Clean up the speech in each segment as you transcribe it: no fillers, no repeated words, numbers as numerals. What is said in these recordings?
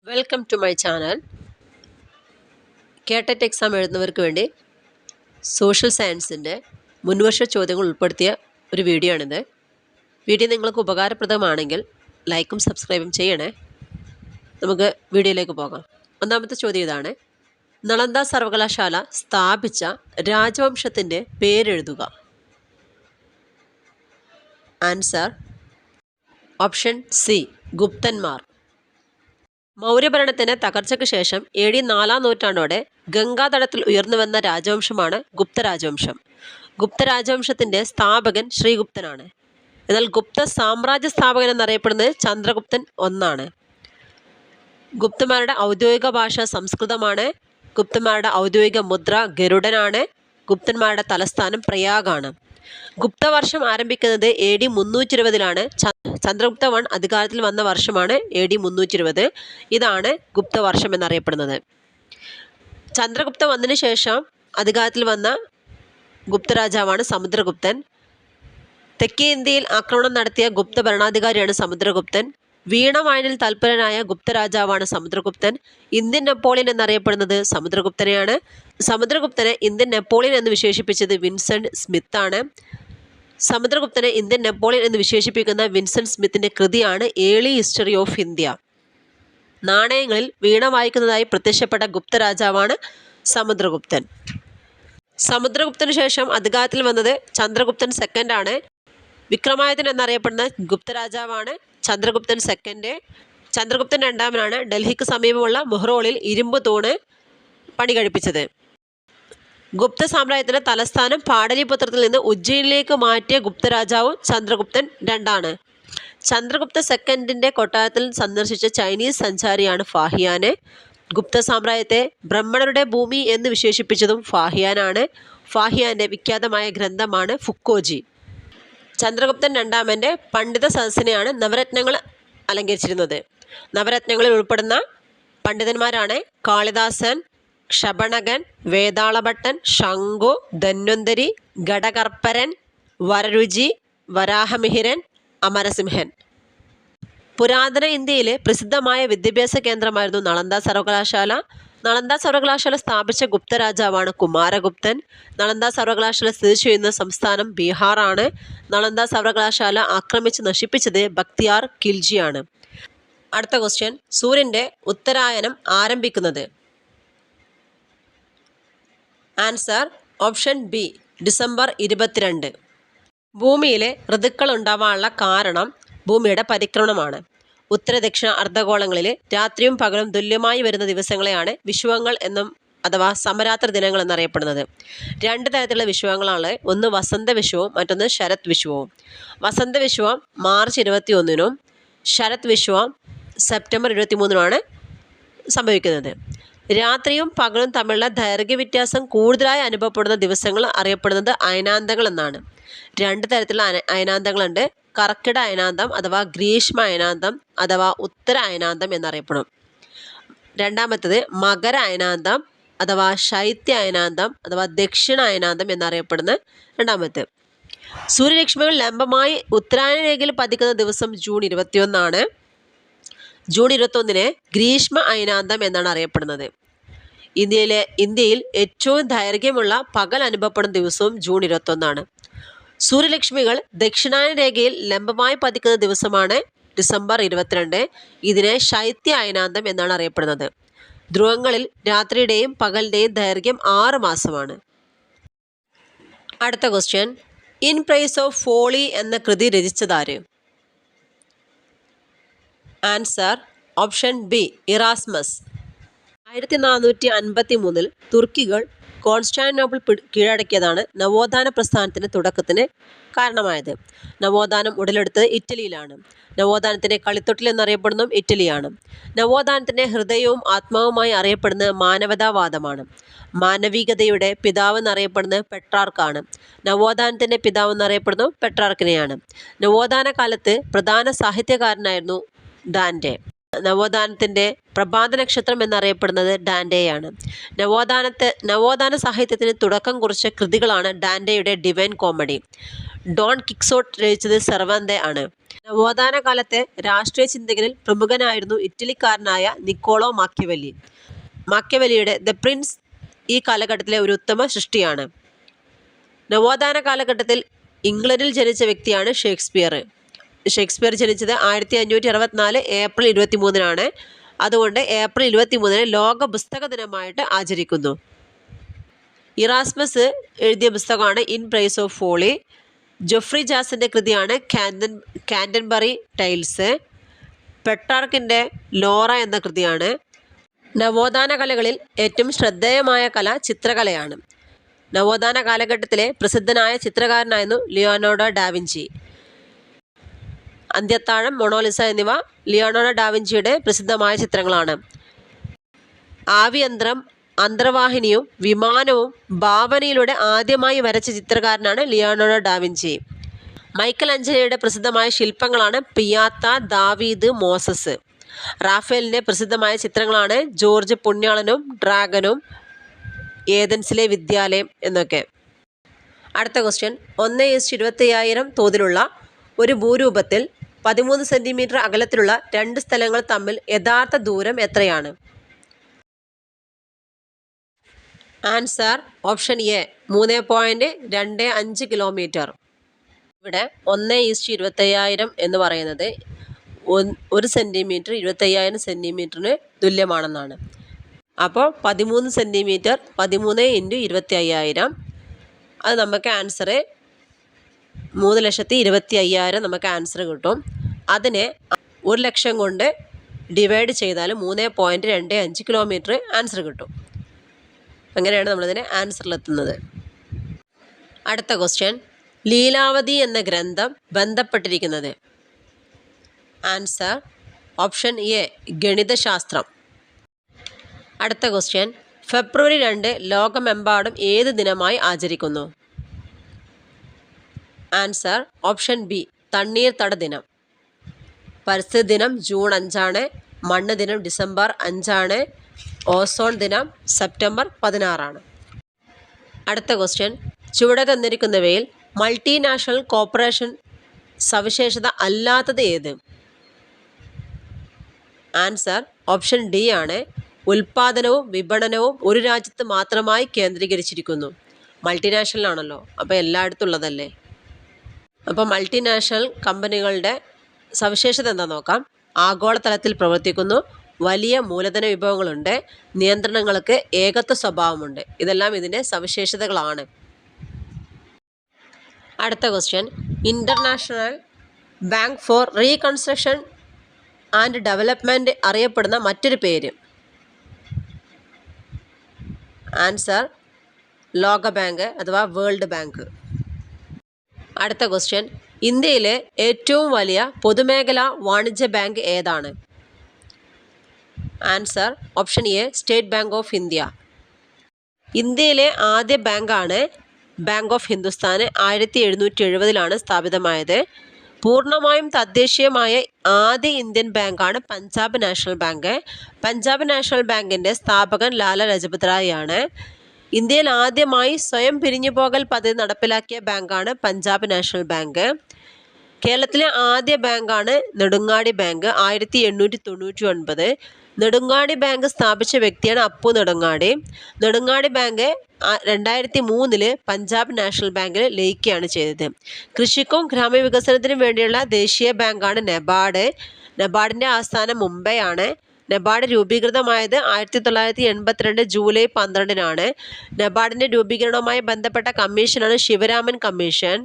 Welcome to my channel. KTET exam എഴുതുന്നവർക്ക് വേണ്ടി social സയൻസിൻ്റെ മുൻവർഷ ചോദ്യങ്ങൾ ഉൾപ്പെടുത്തിയ ഒരു വീഡിയോ ആണിത്. വീഡിയോ നിങ്ങൾക്ക് ഉപകാരപ്രദമാണെങ്കിൽ ലൈക്കും സബ്സ്ക്രൈബും ചെയ്യണേ. നമുക്ക് വീഡിയോയിലേക്ക് പോകാം. ഒന്നാമത്തെ ചോദ്യം ഇതാണ്: നളന്ദ സർവകലാശാല സ്ഥാപിച്ച രാജവംശത്തിൻ്റെ പേരെഴുതുക. ആൻസർ ഓപ്ഷൻ സി, ഗുപ്തന്മാർ. മൗര്യഭരണത്തിന് തകർച്ചയ്ക്ക് ശേഷം AD 4-ാം നൂറ്റാണ്ടോടെ ഗംഗാതടത്തിൽ ഉയർന്നുവന്ന രാജവംശമാണ് ഗുപ്ത രാജവംശം. ഗുപ്ത രാജവംശത്തിൻ്റെ സ്ഥാപകൻ ശ്രീഗുപ്തനാണ്. എന്നാൽ ഗുപ്ത സാമ്രാജ്യ സ്ഥാപകൻ എന്നറിയപ്പെടുന്നത് ചന്ദ്രഗുപ്തൻ ഒന്നാണ്. ഗുപ്തന്മാരുടെ ഔദ്യോഗിക ഭാഷ സംസ്കൃതമാണ്. ഗുപ്തന്മാരുടെ ഔദ്യോഗിക മുദ്ര ഗരുഡനാണ്. ഗുപ്തന്മാരുടെ തലസ്ഥാനം പ്രയാഗാണ്. ഗുപ്തവർഷം ആരംഭിക്കുന്നത് AD 320-ലാണ്. ചന്ദ്രഗുപ്ത I അധികാരത്തിൽ വന്ന വർഷമാണ് AD 320. ഇതാണ് ഗുപ്തവർഷം എന്നറിയപ്പെടുന്നത്. ചന്ദ്രഗുപ്ത വന്നതിന് ശേഷം അധികാരത്തിൽ വന്ന ഗുപ്തരാജാവാണ് സമുദ്രഗുപ്തൻ. തെക്കേ ഇന്ത്യയിൽ ആക്രമണം നടത്തിയ ഗുപ്ത ഭരണാധികാരിയാണ് സമുദ്രഗുപ്തൻ. വീണവായനിൽ തൽപരനായ ഗുപ്തരാജാവാണ് സമുദ്രഗുപ്തൻ. ഇന്ത്യൻ നെപ്പോളിയൻ എന്നറിയപ്പെടുന്നത് സമുദ്രഗുപ്തനെയാണ്. സമുദ്രഗുപ്തനെ ഇന്ത്യൻ നെപ്പോളിയൻ എന്ന് വിശേഷിപ്പിച്ചത് വിൻസെൻ്റ് സ്മിത്താണ്. സമുദ്രഗുപ്തനെ ഇന്ത്യൻ നെപ്പോളിയൻ എന്ന് വിശേഷിപ്പിക്കുന്ന വിൻസെൻ്റ് സ്മിത്തിൻ്റെ കൃതിയാണ് ഏർലി ഹിസ്റ്ററി ഓഫ് ഇന്ത്യ. നാണയങ്ങളിൽ വീണ വായിക്കുന്നതായി പ്രത്യക്ഷപ്പെട്ട ഗുപ്തരാജാവാണ് സമുദ്രഗുപ്തൻ. സമുദ്രഗുപ്തന് ശേഷം അധികാരത്തിൽ വന്നത് ചന്ദ്രഗുപ്തൻ സെക്കൻഡാണ്. വിക്രമാദിത്യൻ എന്നറിയപ്പെടുന്ന ഗുപ്തരാജാവാണ് ചന്ദ്രഗുപ്തൻ സെക്കൻഡ്. ചന്ദ്രഗുപ്തൻ രണ്ടാമനാണ് ഡൽഹിക്ക് സമീപമുള്ള മുഹ്റോളിൽ ഇരുമ്പ് തൂണ് പണി കഴിപ്പിച്ചത്. ഗുപ്ത സാമ്രാജ്യത്തിൻ്റെ തലസ്ഥാനം പാടലിപുത്രത്തിൽ നിന്ന് ഉജ്ജയിനിലേക്ക് മാറ്റിയ ഗുപ്തരാജാവും ചന്ദ്രഗുപ്തൻ രണ്ടാണ്. ചന്ദ്രഗുപ്ത സെക്കൻഡിൻ്റെ കൊട്ടാരത്തിൽ സന്ദർശിച്ച ചൈനീസ് സഞ്ചാരിയാണ് ഫാഹിയാന്. ഗുപ്ത സാമ്രാജ്യത്തെ ബ്രാഹ്മണരുടെ ഭൂമി എന്ന് വിശേഷിപ്പിച്ചതും ഫാഹിയാനാണ്. ഫാഹിയാൻ്റെ വിഖ്യാതമായ ഗ്രന്ഥമാണ് ഫുക്കോജി. ചന്ദ്രഗുപ്തൻ രണ്ടാമൻ്റെ പണ്ഡിത സദസ്സിനെയാണ് നവരത്നങ്ങൾ അലങ്കരിച്ചിരുന്നത്. നവരത്നങ്ങളിൽ ഉൾപ്പെടുന്ന പണ്ഡിതന്മാരാണ് കാളിദാസൻ, ക്ഷപണകൻ, വേതാളഭട്ടൻ, ശങ്കു, ധന്വന്തരി, ഘടകർപ്പരൻ, വരരുചി, വരാഹമിഹിരൻ, അമരസിംഹൻ. പുരാതന ഇന്ത്യയിലെ പ്രസിദ്ധമായ വിദ്യാഭ്യാസ കേന്ദ്രമായിരുന്നു നളന്ദ സർവകലാശാല. നളന്ദ സർവകലാശാല സ്ഥാപിച്ച ഗുപ്തരാജാവാണ് കുമാരഗുപ്തൻ. നളന്ദ സർവകലാശാല സ്ഥിതി ചെയ്യുന്ന സംസ്ഥാനം ബീഹാറാണ്. നളന്ദ സർവകലാശാല ആക്രമിച്ച് നശിപ്പിച്ചത് ബക്തിയാർ ഖിൽജിയാണ്. അടുത്ത ക്വസ്റ്റ്യൻ: സൂര്യൻ്റെ ഉത്തരായനം ആരംഭിക്കുന്നത്. Answer option B, December 22. ഭൂമിയിലെ ഋതുക്കൾ ഉണ്ടാവാനുള്ള കാരണം ഭൂമിയുടെ പരിക്രമണമാണ്. ഉത്തര ദക്ഷിണ അർദ്ധഗോളങ്ങളിൽ രാത്രിയും പകലും തുല്യമായി വരുന്ന ദിവസങ്ങളെയാണ് വിഷുവങ്ങൾ എന്നും അഥവാ സമരാത്രി ദിനങ്ങൾ എന്നറിയപ്പെടുന്നത്. രണ്ട് തരത്തിലുള്ള വിഷുവങ്ങളാണ്. ഒന്ന് വസന്ത വിഷുവും മറ്റൊന്ന് ശരത് വിഷുവും. വസന്ത വിഷുവം മാർച്ച് 21-നും ശരത് വിഷുവം സെപ്റ്റംബർ 23-നുമാണ് സംഭവിക്കുന്നത്. രാത്രിയും പകലും തമ്മിലുള്ള ദൈർഘ്യ വ്യത്യാസം കൂടുതലായി അനുഭവപ്പെടുന്ന ദിവസങ്ങൾ അറിയപ്പെടുന്നത് അയനാന്തങ്ങൾ എന്നാണ്. രണ്ട് തരത്തിലുള്ള അയനാന്തങ്ങളുണ്ട്. കർക്കിട അയനാന്തം അഥവാ ഗ്രീഷ്മ അയനാന്തം അഥവാ ഉത്തര അയനാന്തം എന്നറിയപ്പെടും. രണ്ടാമത്തേത് മകര അയനാന്തം അഥവാ ശൈത്യ അയനാന്തം അഥവാ ദക്ഷിണ അയനാന്തം എന്നറിയപ്പെടുന്ന രണ്ടാമത്തെ. സൂര്യരശ്മികൾ ലംബമായി ഉത്തരായന രേഖയിൽ പതിക്കുന്ന ദിവസം ജൂൺ 21 ജൂൺ 21 ഗ്രീഷ്മ അയനാന്തം എന്നാണ് അറിയപ്പെടുന്നത്. ഇന്ത്യയിൽ ഏറ്റവും ദൈർഘ്യമുള്ള പകൽ അനുഭവപ്പെടുന്ന ദിവസവും ജൂൺ 21. സൂര്യലക്ഷ്മികൾ ദക്ഷിണായന രേഖയിൽ ലംബമായി പതിക്കുന്ന ദിവസമാണ് ഡിസംബർ 22. ഇതിനെ ശൈത്യ അയനാന്തം എന്നാണ് അറിയപ്പെടുന്നത്. ധ്രുവങ്ങളിൽ രാത്രിയുടെയും പകലിൻ്റെയും ദൈർഘ്യം 6 മാസമാണ്. അടുത്ത question: in price of folly എന്ന കൃതി രചിച്ചതാര്. Answer option B, Erasmus. 1453 തുർക്കികൾ കോൺസ്റ്റാന്റിനോപ്പിൾ കീഴടക്കിയതാണ് നവോത്ഥാന പ്രസ്ഥാനത്തിൻ്റെ തുടക്കത്തിന് കാരണമായത്. നവോത്ഥാനം ഉടലെടുത്തത് ഇറ്റലിയിലാണ്. നവോത്ഥാനത്തിൻ്റെ കളിത്തൊട്ടിൽ എന്നറിയപ്പെടുന്നതും ഇറ്റലിയാണ്. നവോത്ഥാനത്തിൻ്റെ ഹൃദയവും ആത്മാവുമായി അറിയപ്പെടുന്നത് മാനവതാവാദമാണ്. മാനവികതയുടെ പിതാവ് എന്നറിയപ്പെടുന്നത് പെട്രാർക്കാണ്. നവോത്ഥാനത്തിൻ്റെ പിതാവ് എന്നറിയപ്പെടുന്നതും പെട്രാർക്കിനെയാണ്. നവോത്ഥാന കാലത്ത് പ്രധാന സാഹിത്യകാരനായിരുന്നു ഡാൻ്റെ. നവോത്ഥാനത്തിൻ്റെ പ്രഭാത നക്ഷത്രം എന്നറിയപ്പെടുന്നത് ഡാൻ്റെയാണ്. നവോത്ഥാന സാഹിത്യത്തിന് തുടക്കം കുറിച്ച കൃതികളാണ് ഡാൻ്റെയുടെ ഡിവൈൻ കോമഡി. ഡോൺ കിക്സോട്ട് രചിച്ചത് സെർവാന്തെ ആണ്. നവോത്ഥാന കാലത്തെ രാഷ്ട്രീയ ചിന്തകരിൽ പ്രമുഖനായിരുന്നു ഇറ്റലിക്കാരനായ നിക്കോളോ മാക്യവെല്ലി. മാക്യവെല്ലിയുടെ ദ പ്രിൻസ് ഈ കാലഘട്ടത്തിലെ ഒരു ഉത്തമ സൃഷ്ടിയാണ്. നവോത്ഥാന കാലഘട്ടത്തിൽ ഇംഗ്ലണ്ടിൽ ജനിച്ച വ്യക്തിയാണ് ഷേക്സ്പിയർ. ഷേക്സ്പിയർ ജനിച്ചത് 1564 ഏപ്രിൽ 23-നാണ്. അതുകൊണ്ട് ഏപ്രിൽ 23 ലോക പുസ്തക ദിനമായിട്ട് ആചരിക്കുന്നു. ഇറാസ്മസ് എഴുതിയ പുസ്തകമാണ് In price of Folly. Geoffrey ജാസിൻ്റെ കൃതിയാണ് കാൻറ്റർബറി ടൈൽസ്. പെട്രാർക്കിൻ്റെ ലോറ എന്ന കൃതിയാണ്. നവോത്ഥാന കലകളിൽ ഏറ്റവും ശ്രദ്ധേയമായ കല ചിത്രകലയാണ്. നവോത്ഥാന കാലഘട്ടത്തിലെ പ്രസിദ്ധനായ ചിത്രകാരനായിരുന്നു ലിയോനാർഡോ ഡാവിഞ്ചി. അന്ത്യത്താഴം, മൊണാലിസ എന്നിവ ലിയോനാർഡോ ഡാവിഞ്ചിയുടെ പ്രസിദ്ധമായ ചിത്രങ്ങളാണ്. ആവിയന്ത്രം, അന്തർവാഹിനിയും വിമാനവും ഭാവനയിലൂടെ ആദ്യമായി വരച്ച ചിത്രകാരനാണ് ലിയോനാർഡോ ഡാവിഞ്ചി. മൈക്കൽ ആഞ്ചലോയുടെ പ്രസിദ്ധമായ ശില്പങ്ങളാണ് പിയാത്ത, ദാവീദ്, മോസസ്. റാഫേലിൻ്റെ പ്രസിദ്ധമായ ചിത്രങ്ങളാണ് ജോർജ് പുണ്യാളനും ഡ്രാഗനും, ഏതൻസിലെ വിദ്യാലയം എന്നൊക്കെ. അടുത്ത ക്വസ്റ്റ്യൻ, 1:25,000 തോതിലുള്ള ഒരു ഭൂരൂപത്തിൽ 13 സെൻറ്റിമീറ്റർ അകലത്തിലുള്ള രണ്ട് സ്ഥലങ്ങൾ തമ്മിൽ യഥാർത്ഥ ദൂരം എത്രയാണ്? Answer option A 3.25 kilometre. ഇവിടെ 1:25,000 എന്ന് പറയുന്നത് 1 സെൻറ്റിമീറ്റർ 25,000 സെൻറ്റിമീറ്ററിന് തുല്യമാണെന്നാണ്. അപ്പോൾ 13 സെൻറ്റിമീറ്റർ 13 × 25,000, അത് നമുക്ക് ആൻസർ 3,25,000 നമുക്ക് ആൻസർ കിട്ടും. അതിനെ 1,00,000 കൊണ്ട് ഡിവൈഡ് ചെയ്താൽ 3.25 കിലോമീറ്റർ ആൻസർ കിട്ടും. അങ്ങനെയാണ് നമ്മളിതിനെ ആൻസറിലെത്തുന്നത്. അടുത്ത ക്വസ്റ്റ്യൻ, ലീലാവതി എന്ന ഗ്രന്ഥം ബന്ധപ്പെട്ടിരിക്കുന്നത്? ആൻസർ ഓപ്ഷൻ എ ഗണിതശാസ്ത്രം. അടുത്ത ക്വസ്റ്റ്യൻ, ഫെബ്രുവരി 2 ലോകമെമ്പാടും ഏത് ദിനമായി ആചരിക്കുന്നു? ആൻസർ ഓപ്ഷൻ ബി തണ്ണീർത്തട ദിനം. പരിസ്ഥിതി ദിനം ജൂൺ 5-ആണ്. മണ്ണ് ദിനം ഡിസംബർ 5-ആണ്. ഓസോൺ ദിനം സെപ്റ്റംബർ 16-ആണ്. അടുത്ത ക്വസ്റ്റ്യൻ, ചുവടെ തന്നിരിക്കുന്നവയിൽ മൾട്ടിനാഷണൽ കോർപ്പറേഷൻ സവിശേഷത അല്ലാത്തത് ഏത്? ആൻസർ ഓപ്ഷൻ ഡി ആണ്. ഉൽപ്പാദനവും വിപണനവും ഒരു രാജ്യത്ത് മാത്രമായി കേന്ദ്രീകരിച്ചിരിക്കുന്നു. മൾട്ടിനാഷണൽ ആണല്ലോ, അപ്പോൾ എല്ലായിടത്തും ഉള്ളതല്ലേ. അപ്പോൾ മൾട്ടിനാഷണൽ കമ്പനികളുടെ സവിശേഷത എന്താ നോക്കാം. ആഗോളതലത്തിൽ പ്രവർത്തിക്കുന്നു, വലിയ മൂലധന വിഭവങ്ങളുണ്ട്, നിയന്ത്രണങ്ങൾക്ക് ഏകത്വ സ്വഭാവമുണ്ട്. ഇതെല്ലാം ഇതിൻ്റെ സവിശേഷതകളാണ്. അടുത്ത question, international bank for reconstruction and development അറിയപ്പെടുന്ന മറ്റൊരു പേര്? ആൻസർ ലോക ബാങ്ക് അഥവാ വേൾഡ് ബാങ്ക്. അടുത്ത ക്വസ്റ്റ്യൻ, ഇന്ത്യയിലെ ഏറ്റവും വലിയ പൊതുമേഖലാ വാണിജ്യ ബാങ്ക് ഏതാണ്? Answer option A state bank of India. ഇന്ത്യയിലെ ആദ്യ ബാങ്കാണ് ബാങ്ക് ഓഫ് ഹിന്ദുസ്ഥാൻ. 1770-ലാണ് സ്ഥാപിതമായത്. പൂർണ്ണമായും തദ്ദേശീയമായ ആദ്യ ഇന്ത്യൻ ബാങ്കാണ് Punjab national bank. Punjab national ബാങ്കിൻ്റെ സ്ഥാപകൻ ലാല ലജപത് റായ് ആണ്. ഇന്ത്യയിൽ ആദ്യമായി സ്വയം പിരിഞ്ഞുപോകൽ പദ്ധതി നടപ്പിലാക്കിയ ബാങ്കാണ് പഞ്ചാബ് നാഷണൽ ബാങ്ക്. കേരളത്തിലെ ആദ്യ ബാങ്കാണ് നെടുങ്ങാടി ബാങ്ക്. 1899. നെടുങ്ങാടി ബാങ്ക് സ്ഥാപിച്ച വ്യക്തിയാണ് അപ്പു നെടുങ്ങാടി. നെടുങ്ങാടി ബാങ്ക് 2003 പഞ്ചാബ് നാഷണൽ ബാങ്കിൽ ലയിക്കുകയാണ് ചെയ്തത്. കൃഷിക്കും ഗ്രാമവികസനത്തിനും വേണ്ടിയുള്ള ദേശീയ ബാങ്കാണ് നബാർഡ്. നബാർഡിൻ്റെ ആസ്ഥാനം മുംബൈയാണ്. NABARD രൂപീകൃതമായത് 1982 July 12-നാണ്. നബാർഡിൻ്റെ രൂപീകരണവുമായി ബന്ധപ്പെട്ട കമ്മീഷനാണ് ശിവരാമൻ കമ്മീഷൻ.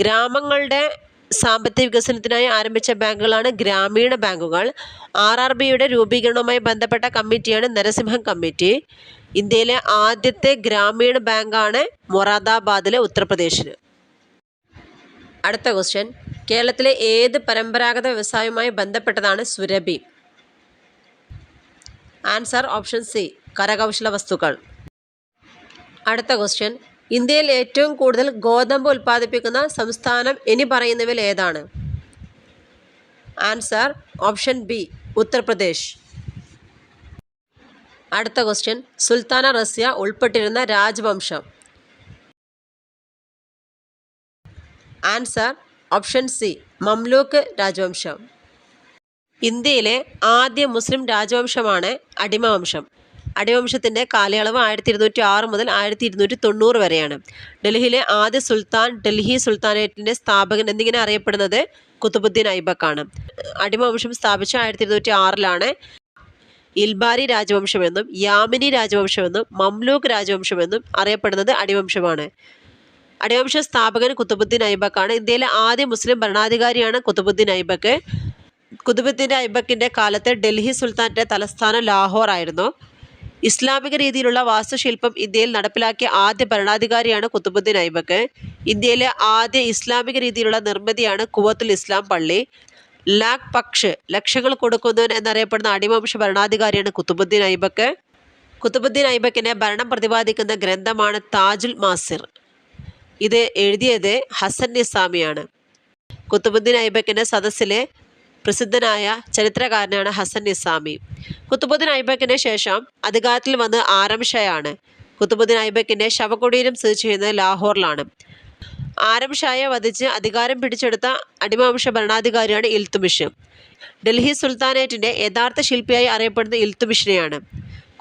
ഗ്രാമങ്ങളുടെ സാമ്പത്തിക വികസനത്തിനായി ആരംഭിച്ച ബാങ്കുകളാണ് ഗ്രാമീണ ബാങ്കുകൾ. RRBയുടെ രൂപീകരണവുമായി ബന്ധപ്പെട്ട കമ്മിറ്റിയാണ് നരസിംഹം കമ്മിറ്റി. ഇന്ത്യയിലെ ആദ്യത്തെ ഗ്രാമീണ ബാങ്കാണ് മൊറാദാബാദിലെ ഉത്തർപ്രദേശിൽ. അടുത്ത ക്വസ്റ്റ്യൻ, കേരളത്തിലെ ഏത് പരമ്പരാഗത വ്യവസായവുമായി ബന്ധപ്പെട്ടതാണ് സുരഭി? ആൻസർ ഓപ്ഷൻ സി കരകൗശല വസ്തുക്കൾ. അടുത്ത ക്വസ്റ്റ്യൻ, ഇന്ത്യയിൽ ഏറ്റവും കൂടുതൽ ഗോതമ്പ് ഉൽപ്പാദിപ്പിക്കുന്ന സംസ്ഥാനം ഇനി പറയുന്നവയിൽ ഏതാണ്? Answer option B Uttar Pradesh. അടുത്ത ക്വസ്റ്റ്യൻ, സുൽത്താന റസിയ ഉൾപ്പെട്ടിരുന്ന രാജവംശം? ആൻസർ ഓപ്ഷൻ സി മംലൂക്ക് രാജവംശം. ഇന്ത്യയിലെ ആദ്യ മുസ്ലിം രാജവംശമാണ് അടിമവംശം. അടിമവംശത്തിൻ്റെ കാലയളവ് 1206 മുതൽ 1290 വരെയാണ്. ഡൽഹിയിലെ ആദ്യ സുൽത്താൻ, ഡൽഹി സുൽത്താനേറ്റിൻ്റെ സ്ഥാപകൻ എന്നിങ്ങനെ അറിയപ്പെടുന്നത് കുത്തുബുദ്ദീൻ ഐബക്കാണ്. അടിമവംശം സ്ഥാപിച്ച 1206 ഇൽബാരി രാജവംശമെന്നും യാമിനി രാജവംശമെന്നും മംലൂക്ക് രാജവംശമെന്നും അറിയപ്പെടുന്നത് അടിമവംശമാണ്. അടിമവംശ സ്ഥാപകൻ കുത്തുബുദ്ദീൻ ഐബക്കാണ്. ഇന്ത്യയിലെ ആദ്യ മുസ്ലിം ഭരണാധികാരിയാണ് കുത്തുബുദ്ദീൻ ഐബക്ക്. കുത്തുബുദ്ദീൻ ഐബക്കിൻ്റെ കാലത്ത് ഡൽഹി സുൽത്താൻ്റെ തലസ്ഥാനം ലാഹോർ ആയിരുന്നു. ഇസ്ലാമിക രീതിയിലുള്ള വാസ്തുശില്പം ഇന്ത്യയിൽ നടപ്പിലാക്കിയ ആദ്യ ഭരണാധികാരിയാണ് കുത്തുബുദ്ദീൻ ഐബക്ക്. ഇന്ത്യയിലെ ആദ്യ ഇസ്ലാമിക രീതിയിലുള്ള നിർമ്മിതിയാണ് കുവത്തുൽ ഇസ്ലാം പള്ളി. ലാഖ് പക്ഷ്, ലക്ഷങ്ങൾ കൊടുക്കുന്നവൻ എന്നറിയപ്പെടുന്ന അടിമവംശ ഭരണാധികാരിയാണ് കുത്തുബുദ്ദീൻ ഐബക്ക്. കുത്തുബുദ്ദീൻ ഐബക്കിൻ്റെ ഭരണം പ്രതിപാദിക്കുന്ന ഗ്രന്ഥമാണ് താജുൽ മാസിർ. ഇത് എഴുതിയത് ഹസൻ നിസാമിയാണ്. കുത്തുബുദ്ദീൻ ഐബക്കിൻ്റെ സദസ്സിലെ പ്രസിദ്ധനായ ചരിത്രകാരനാണ് ഹസൻ നിസാമി. കുത്തുബുദ്ദീൻ ഐബക്കിന് ശേഷം അധികാരത്തിൽ വന്ന് ആരം ഷായാണ്. കുത്തുബുദ്ദീൻ ഐബക്കിൻ്റെ ശവകുടീരം സ്ഥിതി ചെയ്യുന്നത് ലാഹോറിലാണ്. ആരം ഷായെ വധിച്ച് അധികാരം പിടിച്ചെടുത്ത അടിമവംശ ഭരണാധികാരിയാണ് ഇൽത്തുമിഷ്. ഡൽഹി സുൽത്താനേറ്റിൻ്റെ യഥാർത്ഥ ശില്പിയായി അറിയപ്പെടുന്ന ഇൽത്തുമിഷിനെയാണ്.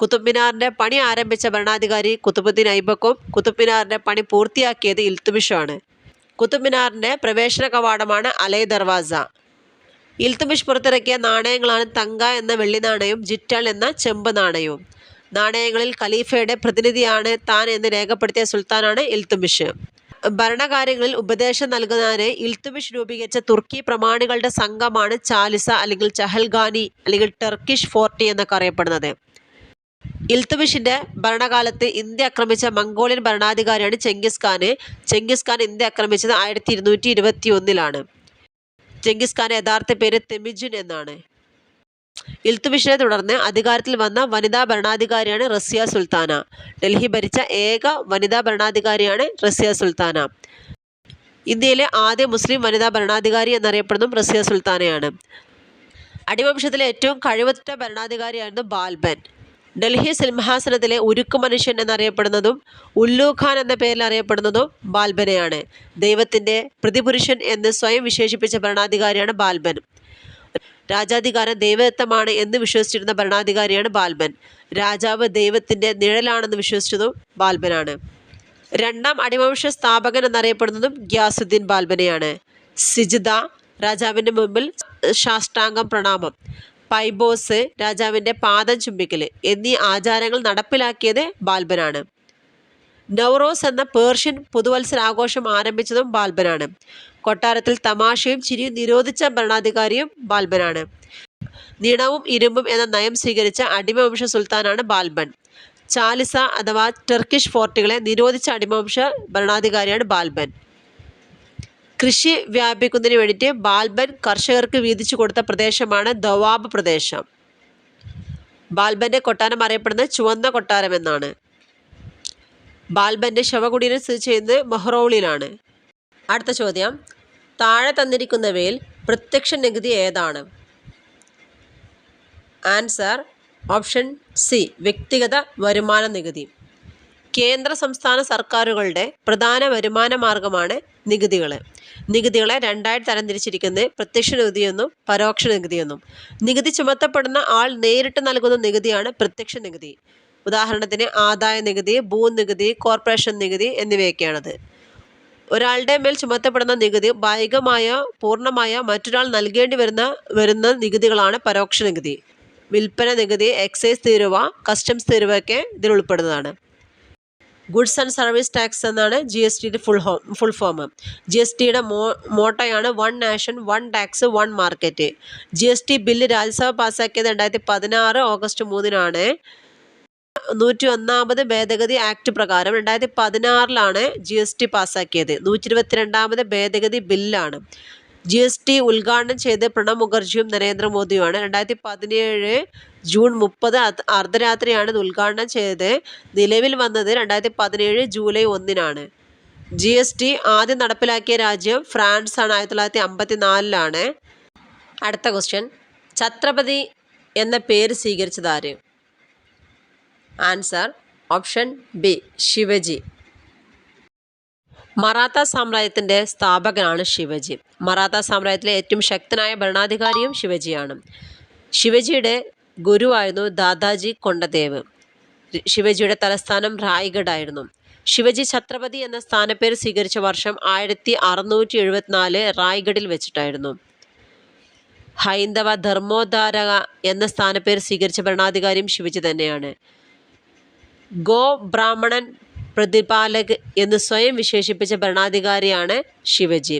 കുത്തുബ് മിനാറിൻ്റെ പണി ആരംഭിച്ച ഭരണാധികാരി കുത്തുബുദ്ദീൻ ഐബക്കും കുത്തുബ് മിനാറിൻ്റെ പണി പൂർത്തിയാക്കിയത് ഇൽത്തുമിഷുമാണ്. കുത്തുബ് മിനാറിൻ്റെ പ്രവേശന കവാടമാണ് അലൈ ദർവാസ. ഇൽത്തുമിഷ് പുറത്തിറക്കിയ നാണയങ്ങളാണ് തങ്ക എന്ന വെള്ളി നാണയവും ജിറ്റാൾ എന്ന ചെമ്പ് നാണയവും. നാണയങ്ങളിൽ ഖലീഫയുടെ പ്രതിനിധിയാണ് താൻ എന്ന് രേഖപ്പെടുത്തിയ സുൽത്താനാണ് ഇൽത്തുമിഷ്. ഭരണകാര്യങ്ങളിൽ ഉപദേശം നൽകുന്നതിന് ഇൽത്തുമിഷ് രൂപീകരിച്ച തുർക്കി പ്രമാണികളുടെ സംഘമാണ് ചാലിസ അല്ലെങ്കിൽ ചഹൽഗാനി അല്ലെങ്കിൽ ടർക്കിഷ് ഫോർട്ടി എന്നൊക്കെ അറിയപ്പെടുന്നത്. ഇൽത്തുമിഷിൻ്റെ ഭരണകാലത്ത് ഇന്ത്യ ആക്രമിച്ച മംഗോളിയൻ ഭരണാധികാരിയാണ് Genghis Khan. Genghis Khan India ആക്രമിച്ചത് 1221 ചെങ്കിസ് ഖാൻ്റെ യഥാർത്ഥ പേര് തെമിജുൻ എന്നാണ്. ഇൽത്തുമിഷിനെ തുടർന്ന് അധികാരത്തിൽ വന്ന വനിതാ ഭരണാധികാരിയാണ് റസിയ സുൽത്താന. ഡൽഹി ഭരിച്ച ഏക വനിതാ ഭരണാധികാരിയാണ് റസിയ സുൽത്താന. ഇന്ത്യയിലെ ആദ്യ മുസ്ലിം വനിതാ ഭരണാധികാരി എന്നറിയപ്പെടുന്നതും റസിയ സുൽത്താനയാണ്. അടിമവംശത്തിലെ ഏറ്റവും കഴിവുറ്റ ഭരണാധികാരിയായിരുന്നു ബാൽബൻ. ഡൽഹി സിംഹാസനത്തിലെ ഉരുക്കു മനുഷ്യൻ എന്നറിയപ്പെടുന്നതും ഉല്ലു ഖാൻ എന്ന പേരിൽ അറിയപ്പെടുന്നതും ബാൽബനെയാണ്. ദൈവത്തിൻ്റെ പ്രതിപുരുഷൻ എന്ന് സ്വയം വിശേഷിപ്പിച്ച ഭരണാധികാരിയാണ് ബാൽബൻ. രാജാധികാരം ദൈവദത്തമാണ് എന്ന് വിശ്വസിച്ചിരുന്ന ഭരണാധികാരിയാണ് ബാൽബൻ. രാജാവ് ദൈവത്തിൻ്റെ നിഴലാണെന്ന് വിശ്വസിച്ചതും ബാൽബനാണ്. രണ്ടാം അടിമവംശ സ്ഥാപകൻ എന്നറിയപ്പെടുന്നതും ഗ്യാസുദ്ദീൻ ബാൽബനെയാണ്. സിജ്ദ, രാജാവിൻ്റെ മുമ്പിൽ സാഷ്ടാംഗം പ്രണാമം, പൈബോസ്, രാജാവിൻ്റെ പാദം ചുംബിക്കൽ എന്നീ ആചാരങ്ങൾ നടപ്പിലാക്കിയത് ബാൽബനാണ്. നൗറോസ് എന്ന പേർഷ്യൻ പുതുവത്സരാഘോഷം ആരംഭിച്ചതും ബാൽബനാണ്. കൊട്ടാരത്തിൽ തമാശയും ചിരിയും നിരോധിച്ച ഭരണാധികാരിയും ബാൽബനാണ്. നിണവും ഇരുമ്പും എന്ന നയം സ്വീകരിച്ച അടിമവംശ സുൽത്താനാണ് ബാൽബൻ. ചാലിസ അഥവാ ടർക്കിഷ് ഫോർട്ടുകളെ നിരോധിച്ച അടിമവംശ ഭരണാധികാരിയാണ് ബാൽബൻ. കൃഷി വ്യാപിക്കുന്നതിന് വേണ്ടിയിട്ട് ബാൽബൻ കർഷകർക്ക് വീതിച്ചു കൊടുത്ത പ്രദേശമാണ് ദവാബ് പ്രദേശം. ബാൽബൻ്റെ കൊട്ടാരം അറിയപ്പെടുന്നത് ചുവന്ന കൊട്ടാരം എന്നാണ്. ബാൽബൻ്റെ ശവകുടീരം സ്ഥിതി ചെയ്യുന്നത് മൊഹ്റൗളിലാണ്. അടുത്ത ചോദ്യം, താഴെ തന്നിരിക്കുന്നവയിൽ പ്രത്യക്ഷ നികുതി ഏതാണ്? ആൻസർ ഓപ്ഷൻ സി വ്യക്തിഗത വരുമാന നികുതി. കേന്ദ്ര സംസ്ഥാന സർക്കാരുകളുടെ പ്രധാന വരുമാന മാർഗമാണ് നികുതികൾ. നികുതികളെ രണ്ടായി തരംതിരിച്ചിരിക്കുന്നത് പ്രത്യക്ഷ നികുതിയെന്നും പരോക്ഷ നികുതിയെന്നും. നികുതി ചുമത്തപ്പെടുന്ന ആൾ നേരിട്ട് നൽകുന്ന നികുതിയാണ് പ്രത്യക്ഷ നികുതി. ഉദാഹരണത്തിന് ആദായ നികുതി, ഭൂനികുതി, കോർപ്പറേഷൻ നികുതി എന്നിവയൊക്കെയാണത്. ഒരാളുടെ മേൽ ചുമത്തപ്പെടുന്ന നികുതി ഭാഗികമായോ പൂർണ്ണമായോ മറ്റൊരാൾ നൽകേണ്ടി വരുന്ന നികുതികളാണ് പരോക്ഷ നികുതി. വിൽപ്പന നികുതി, എക്സൈസ് തീരുവ, കസ്റ്റംസ് തീരുവയൊക്കെ ഇതിൽ ഉൾപ്പെടുന്നതാണ്. ഗുഡ്സ് ആൻഡ് സർവീസ് ടാക്സ് എന്നാണ് GSTയുടെ ഫുൾ ഫോം. GSTയുടെ മോട്ടോയാണ് one nation, one tax, one market. GST bill Rajya Sabha പാസ്സാക്കിയത് 2016 ഓഗസ്റ്റ് 3 101ാമത് ഭേദഗതി ആക്ട് പ്രകാരം 2016 GST പാസ്സാക്കിയത്. 122ാമത് ഭേദഗതി ബില്ലാണ്. GST ഉദ്ഘാടനം ചെയ്ത് പ്രണബ് മുഖർജിയും നരേന്ദ്രമോദിയുമാണ്. 2017 ജൂൺ 30 അർദ്ധരാത്രിയാണ് ഇത് ഉദ്ഘാടനം ചെയ്തത്. നിലവിൽ വന്നത് 2017 ജൂലൈ 1 GST ആദ്യം നടപ്പിലാക്കിയ രാജ്യം ഫ്രാൻസ് ആണ്. 1954 അടുത്ത ക്വസ്റ്റ്യൻ, ഛത്രപതി എന്ന പേര് സ്വീകരിച്ചത് ആര്? Answer option B Shivaji. Maratha സാമ്രാജ്യത്തിൻ്റെ സ്ഥാപകനാണ് ശിവജി. മറാത്ത സാമ്രാജ്യത്തിലെ ഏറ്റവും ശക്തനായ ഭരണാധികാരിയും ശിവജിയാണ്. ശിവജിയുടെ ഗുരുവായിരുന്നു ദാദാജി കൊണ്ടദേവ്. ശിവജിയുടെ തലസ്ഥാനം റായ്ഗഡ് ആയിരുന്നു. ശിവജി ഛത്രപതി എന്ന സ്ഥാനപ്പേര് സ്വീകരിച്ച വർഷം 1674 റായ്ഗഡിൽ വെച്ചിട്ടായിരുന്നു. ഹൈന്ദവ ധർമ്മോദ്ധാരക എന്ന സ്ഥാനപ്പേര് സ്വീകരിച്ച ഭരണാധികാരിയും ശിവജി തന്നെയാണ്. ഗോ ബ്രാഹ്മണൻ പ്രതിപാലക് എന്ന് സ്വയം വിശേഷിപ്പിച്ച ഭരണാധികാരിയാണ് ശിവജി.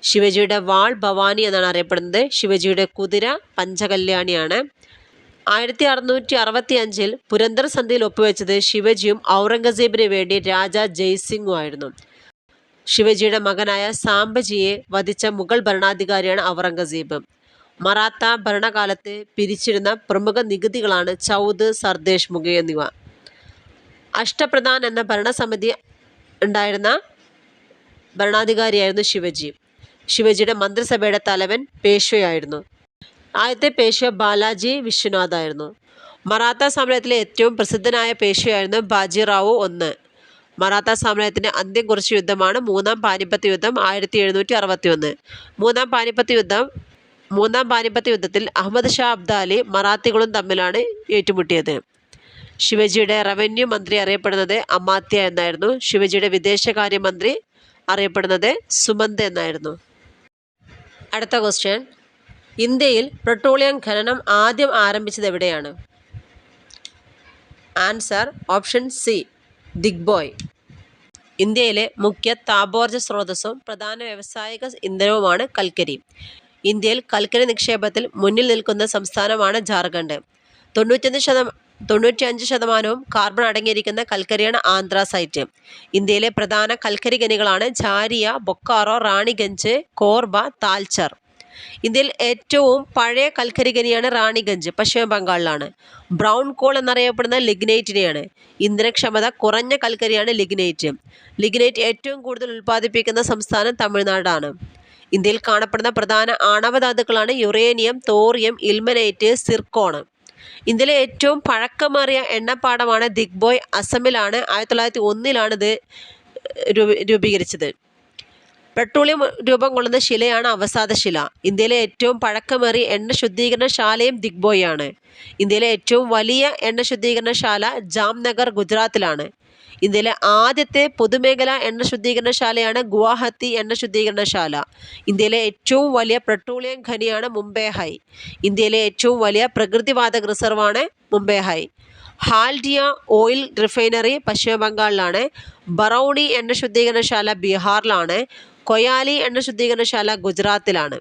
ശിവജിയുടെ വാൾ ഭവാനി എന്നാണ് അറിയപ്പെടുന്നത്. ശിവജിയുടെ കുതിര പഞ്ചകല്യാണിയാണ്. 1665 പുരന്ദർ സന്ധിയിൽ ഒപ്പുവെച്ചത് ശിവജിയും ഔറംഗസേബിന് വേണ്ടി രാജാ ജയ്സിംഗും ആയിരുന്നു. ശിവജിയുടെ മകനായ സാംബജിയെ വധിച്ച മുഗൾ ഭരണാധികാരിയാണ് ഔറംഗസേബ്. മറാത്ത ഭരണകാലത്ത് പിരിച്ചിരുന്ന പ്രമുഖ നികുതികളാണ് ചൗദ്, സർദേശ്മുഖ് എന്നിവ. അഷ്ടപ്രധാൻ എന്ന ഭരണസമിതി ഉണ്ടായിരുന്ന ഭരണാധികാരിയായിരുന്നു ശിവജി. ശിവജിയുടെ മന്ത്രിസഭയുടെ തലവൻ പേഷ്വയായിരുന്നു. ആദ്യത്തെ പേഷ്വ ബാലാജി വിശ്വനാഥ് ആയിരുന്നു. മറാത്ത സാമ്രാജ്യത്തിലെ ഏറ്റവും പ്രസിദ്ധനായ പേഷ്വയായിരുന്നു ബാജിറാവു I. മറാത്ത സാമ്രാജ്യത്തിന് അന്ത്യം കുറിച്ച യുദ്ധമാണ് മൂന്നാം പാനിപ്പത്ത് യുദ്ധം 1761. മൂന്നാം പാനിപ്പത്ത് യുദ്ധത്തിൽ അഹമ്മദ് ഷാ അബ്ദാലി മറാത്തികളും തമ്മിലാണ് ഏറ്റുമുട്ടിയത്. ശിവജിയുടെ റവന്യൂ മന്ത്രി അറിയപ്പെടുന്നത് അമാത്യ എന്നായിരുന്നു. ശിവജിയുടെ വിദേശകാര്യമന്ത്രി അറിയപ്പെടുന്നത് സുമന്ത് എന്നായിരുന്നു. അടുത്ത ക്വസ്റ്റ്യൻ, ഇന്ത്യയിൽ പെട്രോളിയം ഖനനം ആദ്യം ആരംഭിച്ചത് എവിടെയാണ്? Answer option C, Digboi. ഇന്ത്യയിലെ മുഖ്യ താപോർജ്ജ സ്രോതസ്സും പ്രധാന വ്യാവസായിക ഇന്ധനവുമാണ് കൽക്കരി. ഇന്ത്യയിൽ കൽക്കരി നിക്ഷേപത്തിൽ മുന്നിൽ നിൽക്കുന്ന സംസ്ഥാനമാണ് ജാർഖണ്ഡ്. 95% കാർബൺ അടങ്ങിയിരിക്കുന്ന കൽക്കരിയാണ് ആന്ത്രാസൈറ്റ്. ഇന്ത്യയിലെ പ്രധാന കൽക്കരി ഖനികളാണ് ഝാരിയ, ബൊക്കാറോ, റാണിഗഞ്ച്, കോർബ, താൽച്ചർ. ഇന്ത്യയിൽ ഏറ്റവും പഴയ കൽക്കരി ഖനിയാണ് റാണിഗഞ്ച്, പശ്ചിമ ബംഗാളിലാണ്. ബ്രൗൺ കോൾ എന്നറിയപ്പെടുന്ന ലിഗ്നൈറ്റിനെയാണ്. ഇന്ധനക്ഷമത കുറഞ്ഞ കൽക്കരിയാണ് ലിഗ്നൈറ്റ്. ലിഗ്നൈറ്റ് ഏറ്റവും കൂടുതൽ ഉൽപ്പാദിപ്പിക്കുന്ന സംസ്ഥാനം തമിഴ്നാടാണ്. ഇന്ത്യയിൽ കാണപ്പെടുന്ന പ്രധാന ആണവധാതുക്കളാണ് യുറേനിയം, തോറിയം, ഇൽമനൈറ്റ്, സിർക്കോൺ. ഇന്ത്യയിലെ ഏറ്റവും പഴക്കമേറിയ എണ്ണപ്പാടമാണ് ദിഗ്ബോയ്, അസമിലാണ്. 1901 ഇത് രൂപീകരിച്ചത്. പെട്രോളിയം രൂപം കൊള്ളുന്ന ശിലയാണ് അവസാദശില. ഇന്ത്യയിലെ ഏറ്റവും പഴക്കമേറിയ എണ്ണ ശുദ്ധീകരണശാലയും ദിഗ്ബോയ് ആണ്. ഇന്ത്യയിലെ ഏറ്റവും വലിയ എണ്ണ ശുദ്ധീകരണശാല ജാംനഗർ, ഗുജറാത്തിലാണ്. ഇന്ത്യയിലെ ആദ്യത്തെ പൊതുമേഖലാ എണ്ണ ശുദ്ധീകരണശാലയാണ് ഗുവാഹത്തി എണ്ണ ശുദ്ധീകരണശാല. ഇന്ത്യയിലെ ഏറ്റവും വലിയ പെട്രോളിയം ഖനിയാണ് മുംബൈ ഹൈ. ഇന്ത്യയിലെ ഏറ്റവും വലിയ പ്രകൃതിവാതക റിസർവാണ് Mumbai high. Haldia oil refinery പശ്ചിമ ബംഗാളിലാണ്. ബറൗണി എണ്ണ ശുദ്ധീകരണശാല ബീഹാറിലാണ്. കൊയാലി എണ്ണ ശുദ്ധീകരണശാല ഗുജറാത്തിലാണ്.